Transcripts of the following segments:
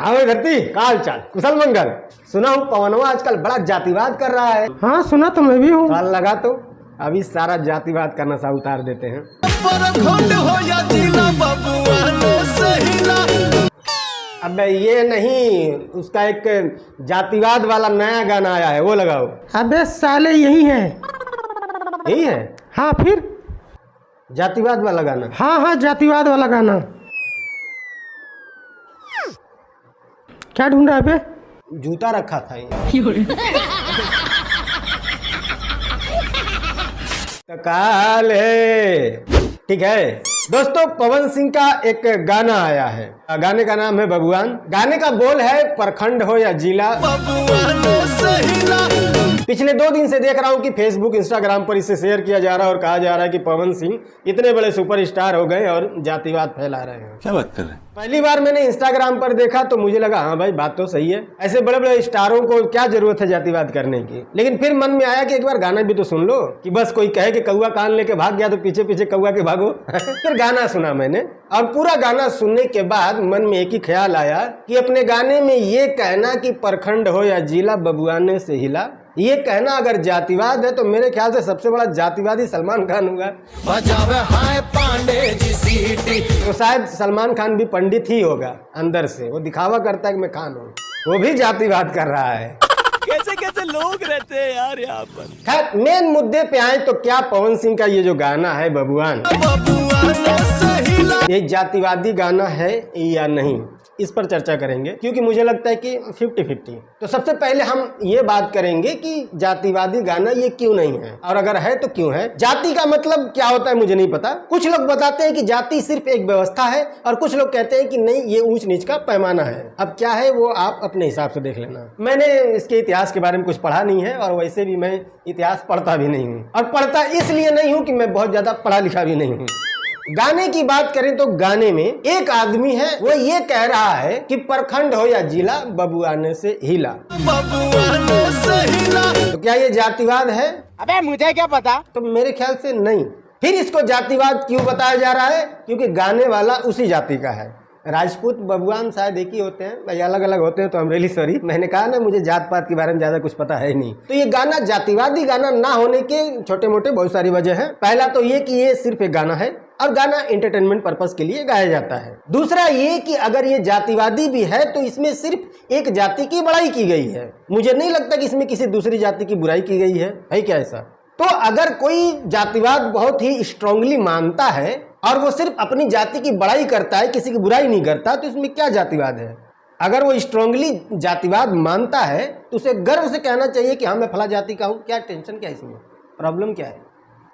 हाँ भाई धरती, काल चाल कुशल मंगल। सुना हूँ पवनवा आजकल बड़ा जातिवाद कर रहा है। हाँ सुना तो मैं भी हूँ। काल लगा तो अभी सारा जातिवाद का नशा उतार देते हैं। अबे ये नहीं, उसका एक जातिवाद वाला नया गाना आया है, वो लगाओ। अबे साले यही है। यही है? हाँ फिर जातिवाद वाला गाना? हाँ हाँ जातिवाद वाला गाना। क्या ढूंढ रहा है बे? जूता रखा था ये। तो काल है, ठीक है दोस्तों। पवन सिंह का एक गाना आया है, गाने का नाम है बबुआन। गाने का बोल है प्रखंड हो या जिला, पिछले 2 दिन से देख रहा हूं कि फेसबुक इंस्टाग्राम पर इसे शेयर किया जा रहा है और कहा जा रहा है कि पवन सिंह इतने बड़े सुपरस्टार हो गए और जातिवाद फैला रहे हैं। क्या बात कर रहे हैं? पहली बार मैंने इंस्टाग्राम पर देखा तो मुझे लगा हाँ भाई बात तो सही है, ऐसे बड़े बड़े स्टारों को क्या जरूरत है जातिवाद करने की। लेकिन फिर मन में आया कि एक बार गाना भी तो सुन लो, कि बस कोई कहे कि कौवा कान लेके भाग गया तो पीछे पीछे कौवा के भागो। फिर गाना सुना मैंने और पूरा गाना सुनने के बाद मन में एक ही ख्याल आया कि अपने गाने में ये कहना कि प्रखंड हो या जिला बबुआने से हिला, ये कहना अगर जातिवाद है तो मेरे ख्याल से सबसे बड़ा जातिवादी सलमान खान होगा। तो शायद सलमान खान भी पंडित ही होगा अंदर से, वो दिखावा करता है कि मैं खान हूँ, वो भी जातिवाद कर रहा है। कैसे कैसे लोग रहते हैं यार यहाँ पर। खैर मेन मुद्दे पे आए तो क्या पवन सिंह का ये जो गाना है बबुआन, ये जातिवादी गाना है या नहीं, इस पर चर्चा करेंगे, क्योंकि मुझे लगता है कि 50-50। तो सबसे पहले हम ये बात करेंगे कि जातिवादी गाना ये क्यों नहीं है, और अगर है तो क्यों है। जाति का मतलब क्या होता है मुझे नहीं पता। कुछ लोग बताते हैं कि जाति सिर्फ एक व्यवस्था है और कुछ लोग कहते हैं कि नहीं ये ऊंच नीच का पैमाना है। अब क्या है वो आप अपने हिसाब से देख लेना। मैंने इसके इतिहास के बारे में कुछ पढ़ा नहीं है और वैसे भी मैं इतिहास पढ़ता भी नहीं हूँ, और पढ़ता इसलिए नहीं हूँ कि मैं बहुत ज्यादा पढ़ा लिखा भी नहीं हूँ। गाने की बात करें तो गाने में एक आदमी है, वो ये कह रहा है कि प्रखंड हो या जिला बबुआने से हिला। तो क्या ये जातिवाद है? अबे मुझे क्या पता। तो मेरे ख्याल से नहीं। फिर इसको जातिवाद क्यों बताया जा रहा है? क्योंकि गाने वाला उसी जाति का है। राजपूत बबुआन शायद एक ही होते हैं भाई, अलग अलग होते हैं तो आई एम रियली सॉरी। मैंने कहा ना मुझे जात पात के बारे में ज्यादा कुछ पता है नहीं। तो ये गाना जातिवादी गाना ना होने के छोटे मोटे बहुत सारी वजह है। पहला तो ये कि ये सिर्फ एक गाना है और गाना एंटरटेनमेंट पर्पस के लिए गाया जाता है। दूसरा ये कि अगर ये जातिवादी भी है तो इसमें सिर्फ एक जाति की बड़ाई की गई है। मुझे नहीं लगता कि इसमें किसी दूसरी जाति की बुराई की गई है क्या ऐसा? तो अगर कोई जातिवाद बहुत ही स्ट्रांगली मानता है और वो सिर्फ अपनी जाति की बड़ाई करता है, किसी की बुराई नहीं करता, तो इसमें क्या जातिवाद है? अगर वो स्ट्रांगली जातिवाद मानता है तो उसे गर्व से कहना चाहिए कि हाँ मैं फला जाति का हूँ। क्या टेंशन क्या है इसमें? प्रॉब्लम क्या है?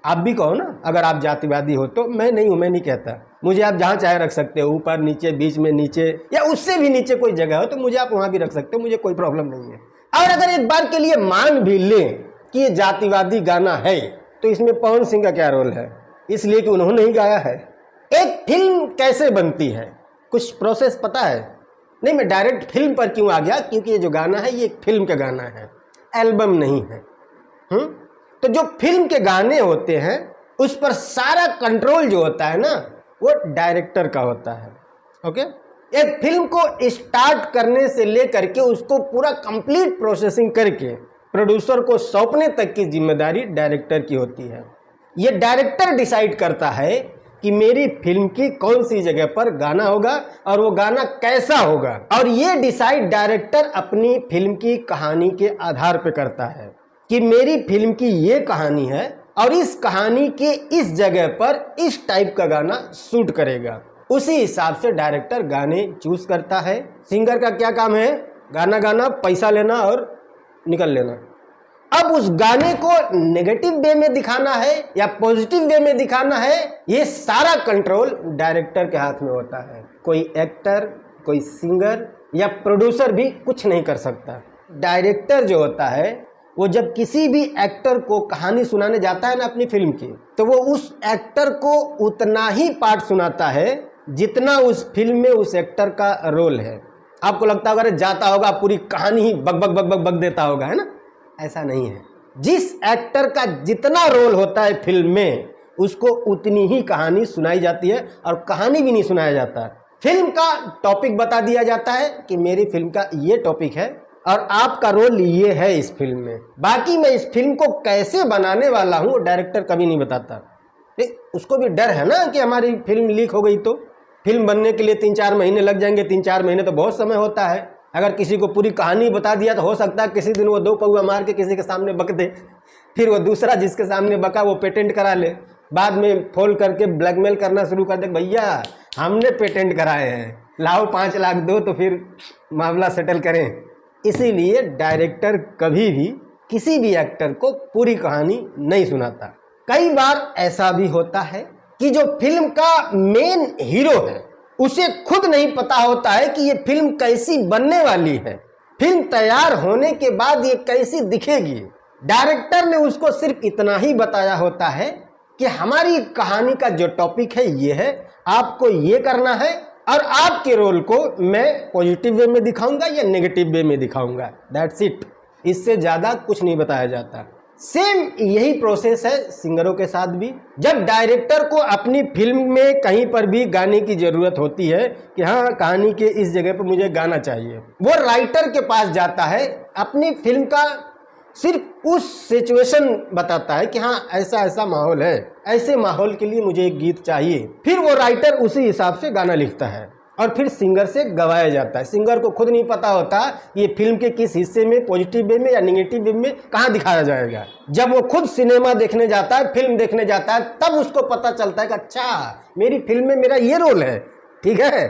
आप भी कहो ना अगर आप जातिवादी हो तो। मैं नहीं हूँ, मैं नहीं कहता। मुझे आप जहाँ चाहे रख सकते हो, ऊपर नीचे बीच में नीचे या उससे भी नीचे कोई जगह हो तो मुझे आप वहाँ भी रख सकते हो, मुझे कोई प्रॉब्लम नहीं है। और अगर एक बार के लिए मान भी लें कि ये जातिवादी गाना है तो इसमें पवन सिंह का क्या रोल है? इसलिए कि उन्होंने ही गाया है। एक फिल्म कैसे बनती है कुछ प्रोसेस पता है? नहीं, मैं डायरेक्ट फिल्म पर क्यों आ गया, क्योंकि ये जो गाना है ये एक फिल्म का गाना है, एल्बम नहीं है। तो जो फिल्म के गाने होते हैं उस पर सारा कंट्रोल जो होता है ना वो डायरेक्टर का होता है। ओके, एक फिल्म को स्टार्ट करने से लेकर के उसको पूरा कंप्लीट प्रोसेसिंग करके प्रोड्यूसर को सौंपने तक की जिम्मेदारी डायरेक्टर की होती है। ये डायरेक्टर डिसाइड करता है कि मेरी फिल्म की कौन सी जगह पर गाना होगा और वो गाना कैसा होगा, और ये डिसाइड डायरेक्टर अपनी फिल्म की कहानी के आधार पर करता है कि मेरी फिल्म की ये कहानी है और इस कहानी के इस जगह पर इस टाइप का गाना शूट करेगा। उसी हिसाब से डायरेक्टर गाने चूज करता है। सिंगर का क्या काम है? गाना गाना, पैसा लेना और निकल लेना। अब उस गाने को नेगेटिव वे में दिखाना है या पॉजिटिव वे में दिखाना है, ये सारा कंट्रोल डायरेक्टर के हाथ में होता है। कोई एक्टर, कोई सिंगर या प्रोड्यूसर भी कुछ नहीं कर सकता। डायरेक्टर जो होता है वो जब किसी भी एक्टर को कहानी सुनाने जाता है ना अपनी फिल्म की, तो वो उस एक्टर को उतना ही पार्ट सुनाता है जितना उस फिल्म में उस एक्टर का रोल है। आपको लगता होगा अरे जाता होगा पूरी कहानी ही बक बक बक बक बक देता होगा, है ना? ऐसा नहीं है। जिस एक्टर का जितना रोल होता है फिल्म में उसको उतनी ही कहानी सुनाई जाती है, और कहानी भी नहीं सुनाया जाता, फिल्म का टॉपिक बता दिया जाता है कि मेरी फिल्म का ये टॉपिक है और आपका रोल ये है इस फिल्म में। बाकी मैं इस फिल्म को कैसे बनाने वाला हूँ डायरेक्टर कभी नहीं बताता। उसको भी डर है ना कि हमारी फिल्म लीक हो गई तो। फिल्म बनने के लिए 3-4 महीने लग जाएंगे। 3-4 महीने तो बहुत समय होता है। अगर किसी को पूरी कहानी बता दिया तो हो सकता है किसी दिन वो 2 पौआ मार के किसी के सामने बक दे, फिर वो दूसरा जिसके सामने बका वो पेटेंट करा ले, बाद में फोन करके ब्लैकमेल करना शुरू कर दे, भैया हमने पेटेंट कराए हैं, लाओ 5 लाख दो तो फिर मामला सेटल करें। इसीलिए डायरेक्टर कभी भी किसी भी एक्टर को पूरी कहानी नहीं सुनाता। कई बार ऐसा भी होता है कि जो फिल्म का मेन हीरो है उसे खुद नहीं पता होता है कि ये फिल्म कैसी बनने वाली है, फिल्म तैयार होने के बाद ये कैसी दिखेगी। डायरेक्टर ने उसको सिर्फ इतना ही बताया होता है कि हमारी कहानी का जो टॉपिक है ये है, आपको ये करना है और आपके रोल को मैं पॉजिटिव वे में दिखाऊंगा या नेगेटिव वे में दिखाऊंगा, दैट्स इट। इससे ज़्यादा कुछ नहीं बताया जाता। सेम यही प्रोसेस है सिंगरों के साथ भी। जब डायरेक्टर को अपनी फिल्म में कहीं पर भी गाने की ज़रूरत होती है कि हाँ कहानी के इस जगह पर मुझे गाना चाहिए, वो राइटर के पास जाता है, अपनी फिल्म का सिर्फ उस सिचुएशन बताता है कि हाँ ऐसा ऐसा माहौल है, ऐसे माहौल के लिए मुझे एक गीत चाहिए। फिर वो राइटर उसी हिसाब से गाना लिखता है और फिर सिंगर से गवाया जाता है। सिंगर को खुद नहीं पता होता ये फिल्म के किस हिस्से में पॉजिटिव वे में या नेगेटिव वे में कहाँ दिखाया जाएगा। जब वो खुद सिनेमा देखने जाता है, फिल्म देखने जाता है, तब उसको पता चलता है कि अच्छा मेरी फिल्म में मेरा ये रोल है, ठीक है,